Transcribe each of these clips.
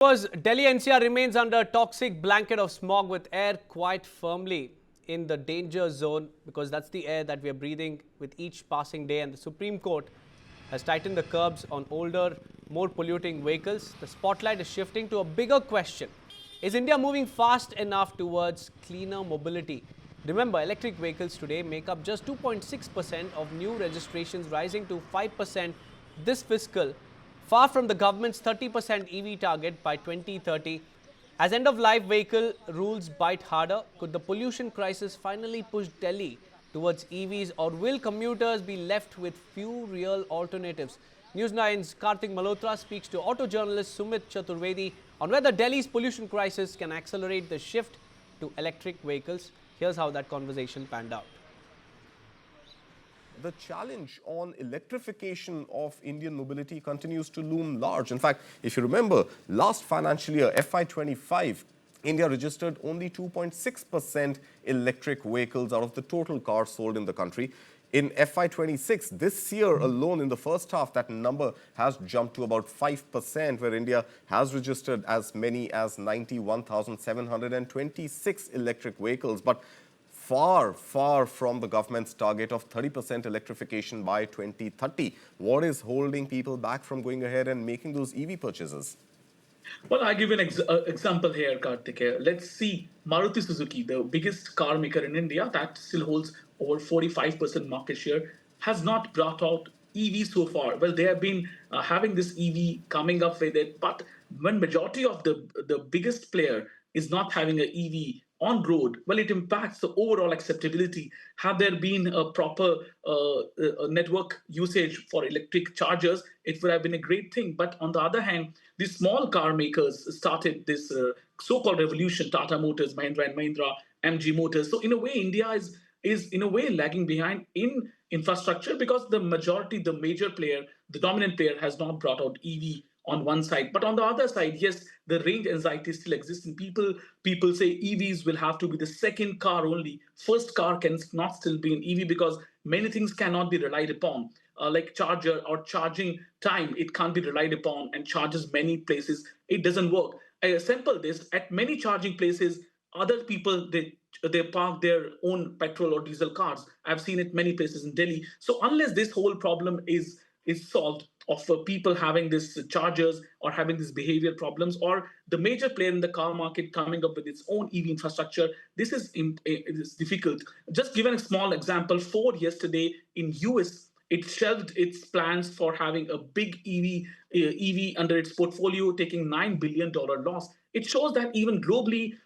Because Delhi-NCR remains under a toxic blanket of smog with air quite firmly in the danger zone, because that's the air that we are breathing with each passing day, and the Supreme Court has tightened the curbs on older, more polluting vehicles. The spotlight is shifting to a bigger question. Is India moving fast enough towards cleaner mobility? Remember, electric vehicles today make up just 2.6% of new registrations, rising to 5% this fiscal, far from the government's 30% EV target by 2030. As end-of-life vehicle rules bite harder, could the pollution crisis finally push Delhi towards EVs, or will commuters be left with few real alternatives? News9's Karthik Malhotra speaks to auto journalist Sumit Chaturvedi on whether Delhi's pollution crisis can accelerate the shift to electric vehicles. Here's how that conversation panned out. The challenge on electrification of Indian mobility continues to loom large. In fact, if you remember, last financial year, FY25, India registered only 2.6% electric vehicles out of the total cars sold in the country. In FY26, this year alone, in the first half, that number has jumped to about 5%, where India has registered as many as 91,726 electric vehicles. But far from the government's target of 30% electrification by 2030. What is holding people back from going ahead and making those EV purchases? Well, I'll give you an example here, Karthik. Let's see Maruti Suzuki, the biggest car maker in India that still holds over 45% market share, has not brought out EV so far. Well, they have been having this EV coming up with it, but when majority of the biggest player is not having an EV on road, well, it impacts the overall acceptability. Had there been a proper network usage for electric chargers, it would have been a great thing. But on the other hand, the small car makers started this so-called revolution: Tata Motors, Mahindra & Mahindra, MG Motors. So in a way, India is in a way lagging behind in infrastructure, because the major player, the dominant player, has not brought out EV on one side. But on the other side, yes, the range anxiety still exists in people. People say EVs will have to be the second car only. First car can not still be an EV, because many things cannot be relied upon. Like charger or charging time, it can't be relied upon, and charges many places, it doesn't work. I sample this at many charging places. Other people, they park their own petrol or diesel cars. I've seen it many places in Delhi. So unless this whole problem is solved, of people having this chargers or having these behavior problems, or the major player in the car market coming up with its own EV infrastructure, this is difficult. Just given a small example, Ford yesterday in US, it shelved its plans for having a big EV under its portfolio, taking $9 billion loss. It shows that even globally,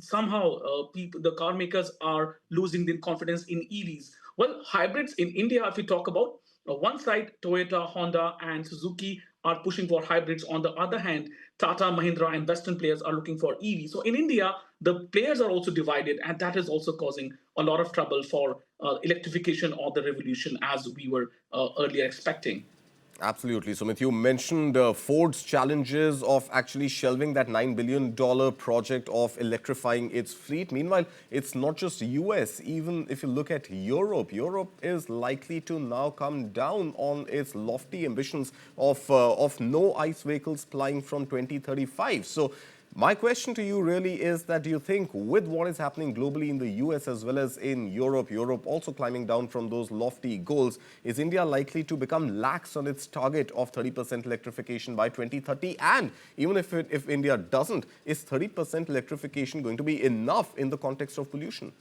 somehow the car makers are losing their confidence in EVs. Well, hybrids in India, if we talk about, one side, Toyota, Honda, and Suzuki are pushing for hybrids. On the other hand, Tata, Mahindra, and Western players are looking for EV. So in India, the players are also divided, and that is also causing a lot of trouble for electrification or the revolution as we were earlier expecting. Absolutely. Sumit, you mentioned Ford's challenges of actually shelving that $9 billion project of electrifying its fleet. Meanwhile, it's not just US. Even if you look at Europe, Europe is likely to now come down on its lofty ambitions of no ICE vehicles flying from 2035. So my question to you really is that, do you think with what is happening globally in the US as well as in Europe also climbing down from those lofty goals, is India likely to become lax on its target of 30% electrification by 2030? And even if India doesn't, is 30% electrification going to be enough in the context of pollution?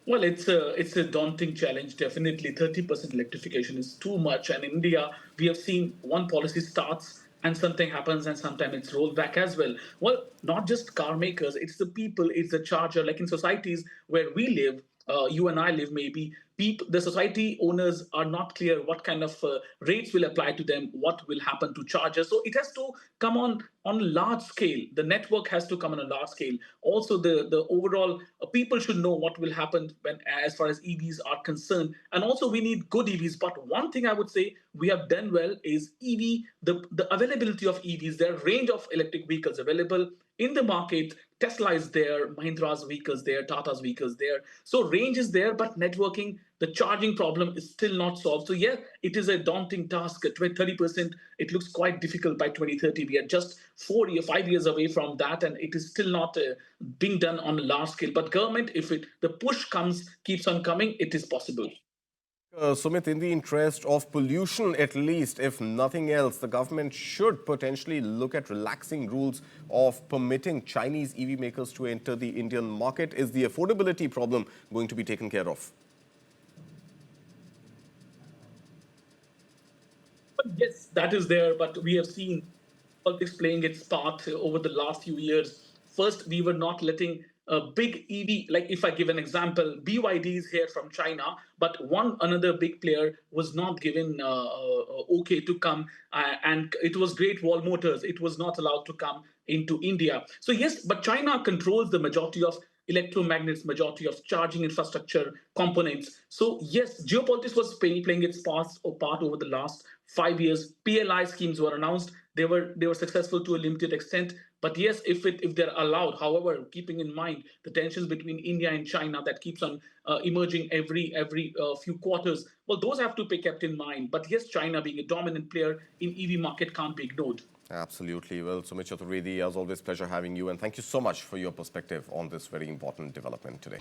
Well, it's a daunting challenge. Definitely, 30% electrification is too much. And in India, we have seen one policy starts and something happens, and sometimes it's rolled back as well. Well, not just car makers, it's the people, it's the charger. Like in societies where we live, you and I live, maybe the society owners are not clear what kind of rates will apply to them, what will happen to chargers. So it has to come on large scale. The network has to come on a large scale. Also, the overall people should know what will happen when, as far as EVs are concerned. And also, we need good EVs. But one thing I would say we have done well is EV, the availability of EVs, their range of electric vehicles available in the market Tesla is there, Mahindra's vehicles there, Tata's vehicles there. So range is there, but networking, the charging problem is still not solved. So yeah, it is a daunting task. At 30%, it looks quite difficult by 2030. We are just 5 years away from that, and it is still not being done on a large scale. But government, if the push keeps on coming, it is possible. Sumit, in the interest of pollution, at least, if nothing else, the government should potentially look at relaxing rules of permitting Chinese EV makers to enter the Indian market. Is the affordability problem going to be taken care of? Yes, that is there, but we have seen politics playing its part over the last few years. First, we were not letting a big EV, like if I give an example, BYD is here from China, but another big player was not given okay to come, and it was Great Wall Motors. It was not allowed to come into India. So yes, but China controls the majority of electromagnets, majority of charging infrastructure components. So yes, geopolitics was playing its part over the last 5 years. PLI schemes were announced. They were successful to a limited extent. But yes, if they're allowed, however, keeping in mind the tensions between India and China that keeps on emerging every few quarters, well, those have to be kept in mind. But yes, China being a dominant player in EV market can't be ignored. Absolutely. Well, Sumit Chaturvedi, as always, pleasure having you. And thank you so much for your perspective on this very important development today.